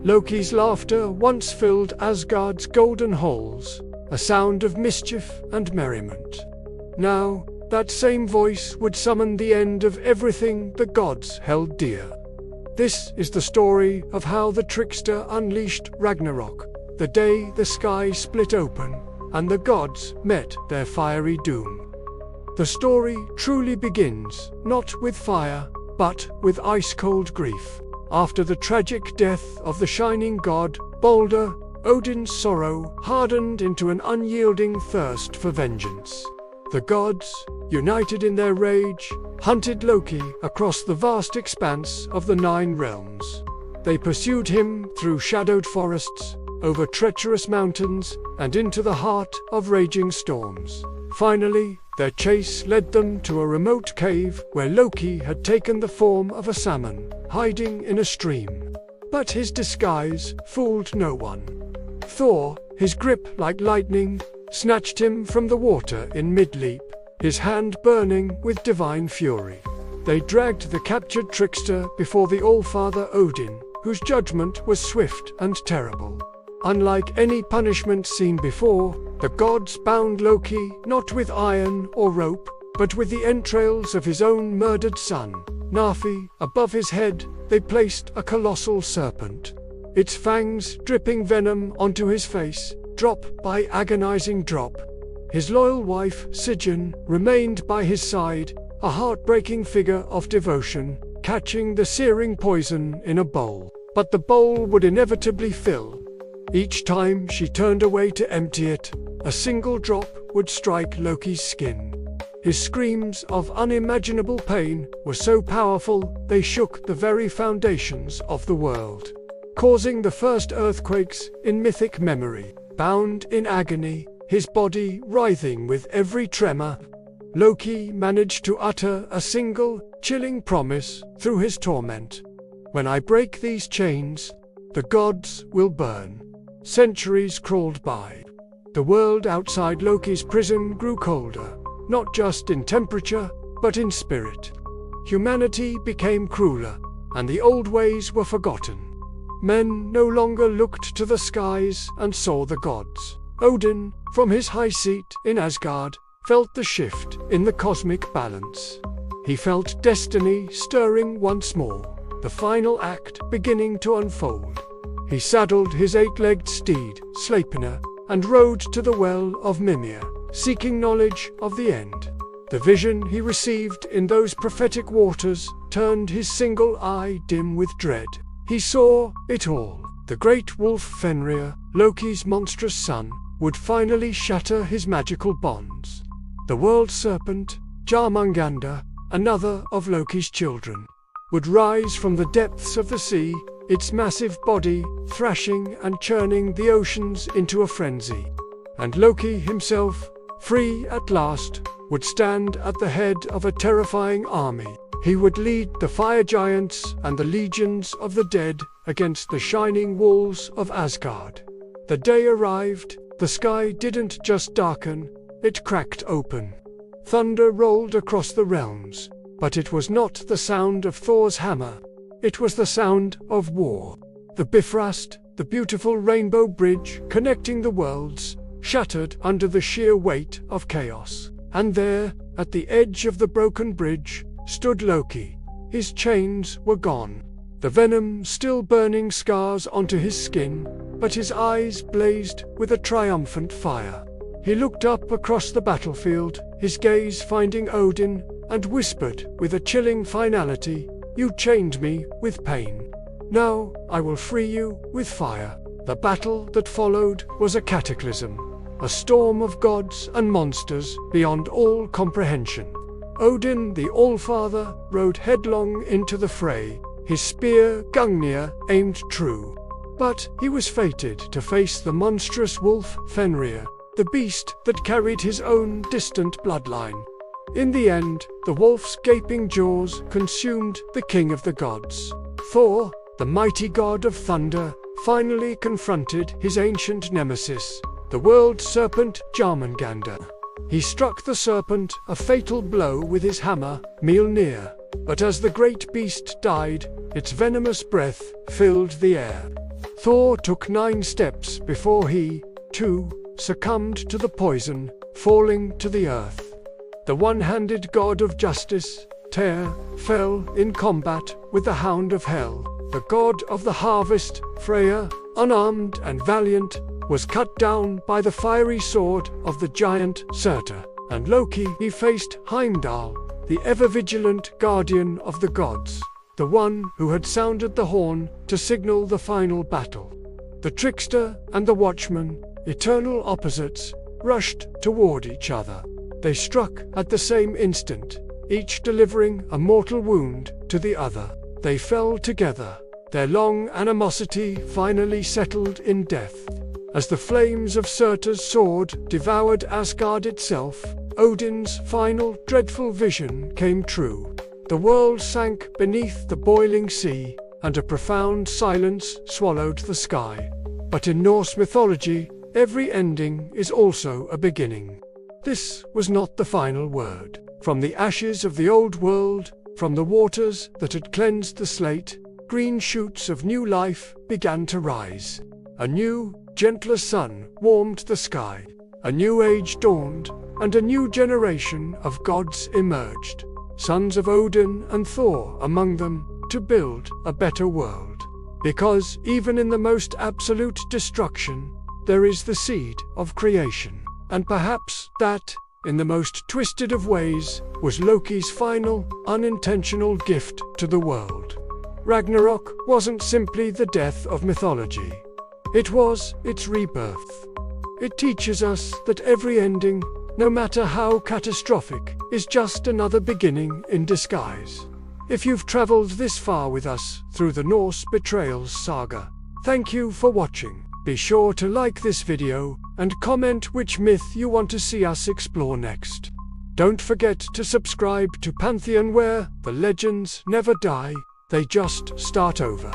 Loki's laughter once filled Asgard's golden halls, a sound of mischief and merriment. Now, that same voice would summon the end of everything the gods held dear. This is the story of how the trickster unleashed Ragnarok, the day the sky split open, and the gods met their fiery doom. The story truly begins, not with fire, but with ice-cold grief. After the tragic death of the shining god, Balder, Odin's sorrow hardened into an unyielding thirst for vengeance. The gods, united in their rage, hunted Loki across the vast expanse of the 9 realms. They pursued him through shadowed forests, over treacherous mountains, and into the heart of raging storms. Finally, their chase led them to a remote cave where Loki had taken the form of a salmon, hiding in a stream. But his disguise fooled no one. Thor, his grip like lightning, snatched him from the water in mid-leap, his hand burning with divine fury. They dragged the captured trickster before the All-Father Odin, whose judgment was swift and terrible. Unlike any punishment seen before, the gods bound Loki not with iron or rope, but with the entrails of his own murdered son, Nafi. Above his head, they placed a colossal serpent, its fangs dripping venom onto his face, drop by agonizing drop. His loyal wife, Sigyn, remained by his side, a heartbreaking figure of devotion, catching the searing poison in a bowl. But the bowl would inevitably fill. Each time she turned away to empty it, a single drop would strike Loki's skin. His screams of unimaginable pain were so powerful they shook the very foundations of the world, causing the first earthquakes in mythic memory. Bound in agony, his body writhing with every tremor, Loki managed to utter a single, chilling promise through his torment. "When I break these chains, the gods will burn." Centuries crawled by. The world outside Loki's prison grew colder, not just in temperature, but in spirit. Humanity became crueler, and the old ways were forgotten. Men no longer looked to the skies and saw the gods. Odin, from his high seat in Asgard, felt the shift in the cosmic balance. He felt destiny stirring once more, the final act beginning to unfold. He saddled his 8-legged steed, Sleipnir, and rode to the well of Mimir, seeking knowledge of the end. The vision he received in those prophetic waters turned his single eye dim with dread. He saw it all. The great wolf Fenrir, Loki's monstrous son, would finally shatter his magical bonds. The world serpent, Jarmungandr, another of Loki's children, would rise from the depths of the sea, its massive body thrashing and churning the oceans into a frenzy. And Loki himself, free at last, would stand at the head of a terrifying army. He would lead the fire giants and the legions of the dead against the shining walls of Asgard. The day arrived. The sky didn't just darken, it cracked open. Thunder rolled across the realms, but it was not the sound of Thor's hammer. It was the sound of war. The Bifrost, the beautiful rainbow bridge connecting the worlds, shattered under the sheer weight of chaos. And there, at the edge of the broken bridge, stood Loki. His chains were gone, the venom still burning scars onto his skin, but his eyes blazed with a triumphant fire. He looked up across the battlefield, his gaze finding Odin, and whispered with a chilling finality, "You chained me with pain. Now I will free you with fire." The battle that followed was a cataclysm, a storm of gods and monsters beyond all comprehension. Odin, the All-Father, rode headlong into the fray, his spear Gungnir aimed true. But he was fated to face the monstrous wolf Fenrir, the beast that carried his own distant bloodline. In the end, the wolf's gaping jaws consumed the king of the gods. Thor, the mighty god of thunder, finally confronted his ancient nemesis, the world serpent Jarmungandr. He struck the serpent a fatal blow with his hammer, Mjolnir, but as the great beast died, its venomous breath filled the air. Thor took 9 steps before he, too, succumbed to the poison, falling to the earth. The one-handed god of justice, Tyr, fell in combat with the Hound of Hell. The god of the harvest, Freya, unarmed and valiant, was cut down by the fiery sword of the giant Surtur. And Loki, he faced Heimdall, the ever-vigilant guardian of the gods, the one who had sounded the horn to signal the final battle. The trickster and the watchman, eternal opposites, rushed toward each other. They struck at the same instant, each delivering a mortal wound to the other. They fell together, their long animosity finally settled in death. As the flames of Surtur's sword devoured Asgard itself, Odin's final dreadful vision came true. The world sank beneath the boiling sea, and a profound silence swallowed the sky. But in Norse mythology, every ending is also a beginning. This was not the final word. From the ashes of the old world, from the waters that had cleansed the slate, green shoots of new life began to rise. A new, gentler sun warmed the sky. A new age dawned, and a new generation of gods emerged, sons of Odin and Thor among them, to build a better world. Because even in the most absolute destruction, there is the seed of creation. And perhaps that, in the most twisted of ways, was Loki's final, unintentional gift to the world. Ragnarok wasn't simply the death of mythology. It was its rebirth. It teaches us that every ending, no matter how catastrophic, is just another beginning in disguise. If you've traveled this far with us through the Norse betrayals saga, thank you for watching. Be sure to like this video and comment which myth you want to see us explore next. Don't forget to subscribe to Pantheon, where the legends never die, they just start over.